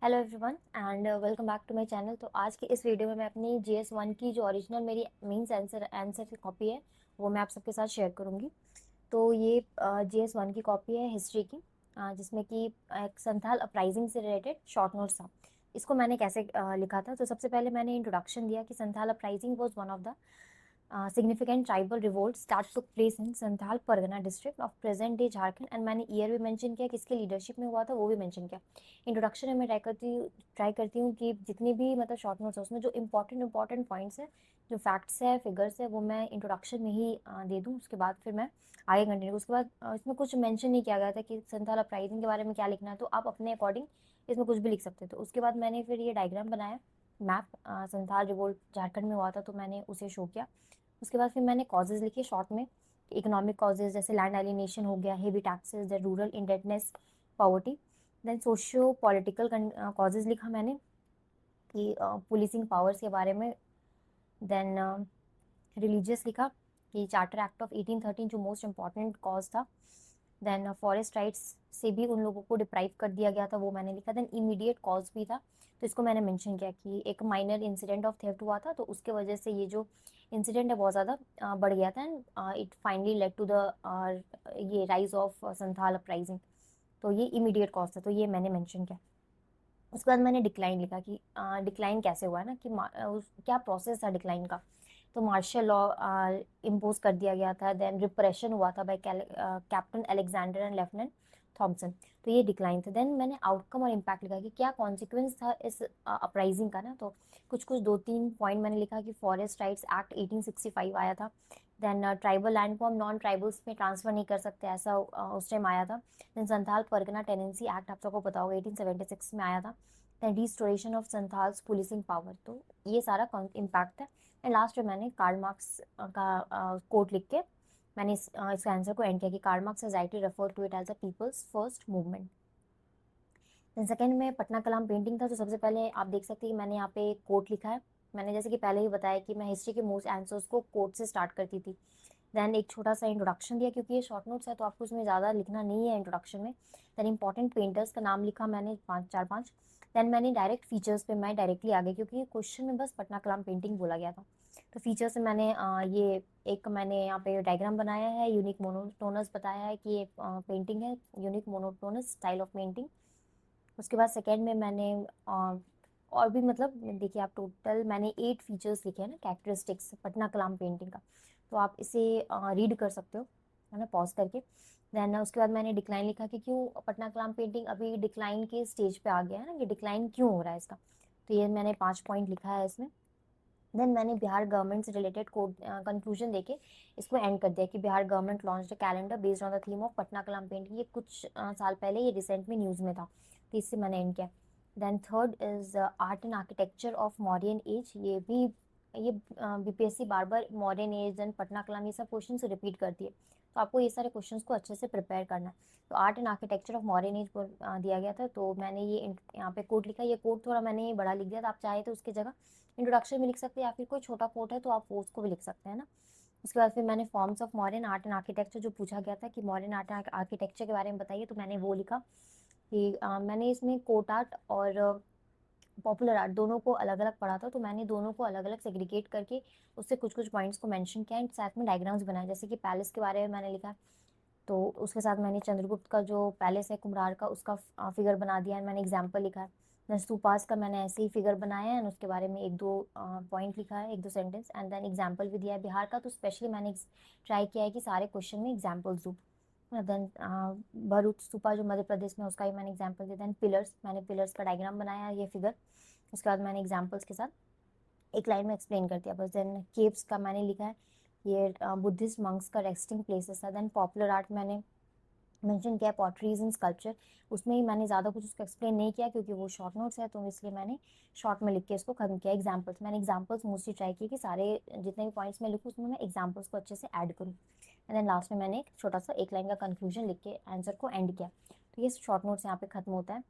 Hello everyone and welcome back to my channel. तो आज की इस वीडियो में मैं अपनी GS1 की जो ओरिजिनल मेरी मेंस आंसर की कॉपी है वो मैं आप सबके साथ शेयर करूंगी। तो ये GS1 की कॉपी है हिस्ट्री की, जिसमें कि एक संथाल अपराइजिंग से रिलेटेड शॉर्ट नोट्स था। इसको मैंने कैसे लिखा था, तो सबसे पहले मैंने इंट्रोडक्शन दिया कि Santhal uprising was one of the significant tribal revolts that took place in Santhal Pargana district of present day Jharkhand. And मैंने ईयर भी मेंशन किया, किसके लीडरशिप में हुआ था वो भी मेंशन किया। इंट्रोडक्शन में मैं ट्राई करती हूँ कि जितनी भी मतलब शॉर्ट नोट्स है उसमें जो इंपॉर्टेंट पॉइंट्स है, जो फैक्ट्स है, फिगर्स है, वो मैं इंट्रोडक्शन में ही दे दूँ। उसके बाद फिर मैं आगे कंटिन्यू। उसके बाद इसमें कुछ मेंशन नहीं किया गया था कि संथाल अपराइजिंग के बारे में क्या लिखना है, तो आप अपने अकॉर्डिंग इसमें कुछ भी लिख सकते हो। तो उसके बाद मैंने फिर ये डायग्राम बनाया, मैप संथाल रिवोल्ट झारखंड में हुआ था तो मैंने उसे शो किया। उसके बाद फिर मैंने कॉजेज लिखे शॉर्ट में, इकोनॉमिक कॉजेज जैसे लैंड एलिनेशन हो गया, heavy taxes, rural indebtedness, poverty. Then socio political causes लिखा मैंने कि पुलिसिंग पावर्स के बारे में। देन रिलीजियस लिखा कि चार्टर एक्ट ऑफ 1813 जो मोस्ट इम्पॉर्टेंट कॉज था। देन फॉरेस्ट राइट्स से भी उन लोगों को डिप्राइव कर दिया गया था, वो मैंने लिखा। देन इमीडिएट कॉज भी था, तो इसको मैंने मेंशन किया कि एक माइनर इंसिडेंट ऑफ थेफ्ट हुआ था, तो उसके वजह से ये जो इंसिडेंट है बहुत ज़्यादा बढ़ गया था। And it finally led to the ये राइज ऑफ संथाल अपराइजिंग। तो ये इमीडिएट कॉज था, तो ये मैंने मेंशन किया। उसके बाद मैंने डिक्लाइन लिखा कि डिक्लाइन कैसे हुआ है ना, कि क्या प्रोसेस था डिक्लाइन का। तो मार्शल लॉ इम्पोज कर दिया गया था। देन रिप्रेशन हुआ था by captain Alexander and lieutenant Thomson. तो ये डिक्लाइन था। देन मैंने आउटकम और इम्पैक्ट लिखा कि क्या कॉन्सिक्वेंस था इस अपराइजिंग का ना। तो कुछ कुछ दो तीन पॉइंट मैंने लिखा कि फॉरेस्ट राइट्स एक्ट 1865 आया था। देन ट्राइबल लैंड को हम नॉन ट्राइबल्स में ट्रांसफर नहीं कर सकते, ऐसा उस टाइम आया था। Then Santhal Pargana tenancy act आप सबको पता होगा 1876 में आया था। Then restoration of Santhals policing power. तो ये सारा इम्पैक्ट है। एंड लास्ट में मैंने कार्ल मार्क्स का कोट लिख के मैंने इसका आंसर को एंड किया कि Karl Marx has rightly refer to it as the people's first movement. Then second में पटना कलाम पेंटिंग था। तो सबसे पहले आप देख सकते हैं कि मैंने यहाँ पे कोट लिखा है। मैंने जैसे कि पहले ही बताया कि मैं हिस्ट्री के मोस्ट आंसर्स को कोट से स्टार्ट करती थी। देन एक छोटा सा इंट्रोडक्शन दिया, क्योंकि ये शॉर्ट नोट्स है तो आपको उसमें ज़्यादा लिखना नहीं है इंट्रोडक्शन में। देन इंपॉर्टेंट पेंटर्स का नाम लिखा मैंने पाँच। देन मैंने डायरेक्ट फीचर्स पे मैं डायरेक्टली आ गई, क्योंकि क्वेश्चन में बस पटना कलाम पेंटिंग बोला गया था। तो फीचर्स में मैंने ये एक मैंने यहाँ पे डायग्राम बनाया है, यूनिक मोनोटोनस बताया है कि ये पेंटिंग है, unique monotonous style of painting. उसके बाद सेकेंड में मैंने और भी मतलब देखिए आप, टोटल मैंने 8 फीचर्स लिखे हैं ना, कैरेक्टरिस्टिक्स पटना कलाम पेंटिंग का। तो आप इसे रीड कर सकते हो, है ना, पॉज करके। देन उसके बाद मैंने डिक्लाइन लिखा कि क्यों पटना कलाम पेंटिंग अभी डिक्लाइन के स्टेज पे आ गया है ना, कि डिक्लाइन क्यों हो रहा है इसका। तो ये मैंने 5 पॉइंट लिखा है इसमें। देन मैंने बिहार गवर्नमेंट से रिलेटेड कोड कंक्लूजन देके इसको एंड कर दिया कि Bihar government launch the calendar based on the theme of Patna Kalam painting. ये कुछ साल पहले, ये रिसेंट में न्यूज़ में था, तो इससे मैंने एंड किया। Then third is art and architecture of modern age. ये BPSC बार बार modern age then Patna Kalam ये सब क्वेश्चन रिपीट करती है, तो आपको ये सारे क्वेश्चंस को अच्छे से प्रिपेयर करना है। तो art and architecture of modern as को दिया गया था, तो मैंने ये यहाँ पे कोड लिखा। ये कोड थोड़ा मैंने बड़ा लिख दिया था, आप चाहे तो उसकी जगह इंट्रोडक्शन में लिख सकते हैं, या फिर कोई छोटा कोट है तो आप वो उसको भी लिख सकते हैं ना। उसके बाद फिर मैंने forms of modern art and architecture जो पूछा गया था कि मॉडर्न आर्ट एंड आर्किटेक्चर के बारे में बताइए, तो मैंने वो लिखा कि मैंने इसमें कोट आर्ट और पॉपुलर आर्ट दोनों को अलग अलग पढ़ा था, तो मैंने दोनों को अलग अलग सेग्रीगेट करके उससे कुछ कुछ पॉइंट्स को मेंशन किया। एंड साथ में डायग्राम्स बनाए, जैसे कि पैलेस के बारे में मैंने लिखा, तो उसके साथ मैंने चंद्रगुप्त का जो पैलेस है कुम्हरार का, उसका फिगर बना दिया है, मैंने एग्जाम्पल लिखा है। देन स्तूपास का मैंने ऐसे ही फिगर बनाया है, एंड उसके बारे में एक दो पॉइंट लिखा है, एक दो सेंटेंस, एंड देन एग्जाम्पल भी दिया है बिहार का। तो स्पेशली मैंने ट्राई किया है कि सारे क्वेश्चन में एग्जाम्पल्स दूँ। देन भरूच स्तूपा जो मध्य प्रदेश में, उसका ही मैंने एग्जाम्पल दिया। देन पिलर्स, मैंने पिलर्स का डायग्राम बनाया है, ये फिगर। उसके बाद मैंने एग्जाम्पल्स के साथ एक लाइन में एक्सप्लेन कर दिया बस। देन केव्स का मैंने लिखा है, ये बुद्धिस्ट मंक्स का रेस्टिंग प्लेसेस था। देन पॉपुलर आर्ट मैंने मेंशन किया, पॉटरीज एंड स्कल्पचर। उसमें ही मैंने ज़्यादा कुछ उसको एक्सप्लेन नहीं किया, क्योंकि वो शॉर्ट नोट्स है, तो इसलिए मैंने शॉर्ट में लिख के इसको खत्म किया। एग्जाम्पल्स, मैंने एग्जाम्पल्स मोस्टली ट्राई किए कि सारे जितने भी पॉइंट्स मैं लिखूँ उसमें मैं एग्जाम्पल्स को अच्छे से ऐड करूँ। एंड देन लास्ट में मैंने एक छोटा सा एक लाइन का कंक्लूजन लिख के आंसर को एंड किया। तो ये शॉर्ट नोट्स यहाँ पे खत्म होता है।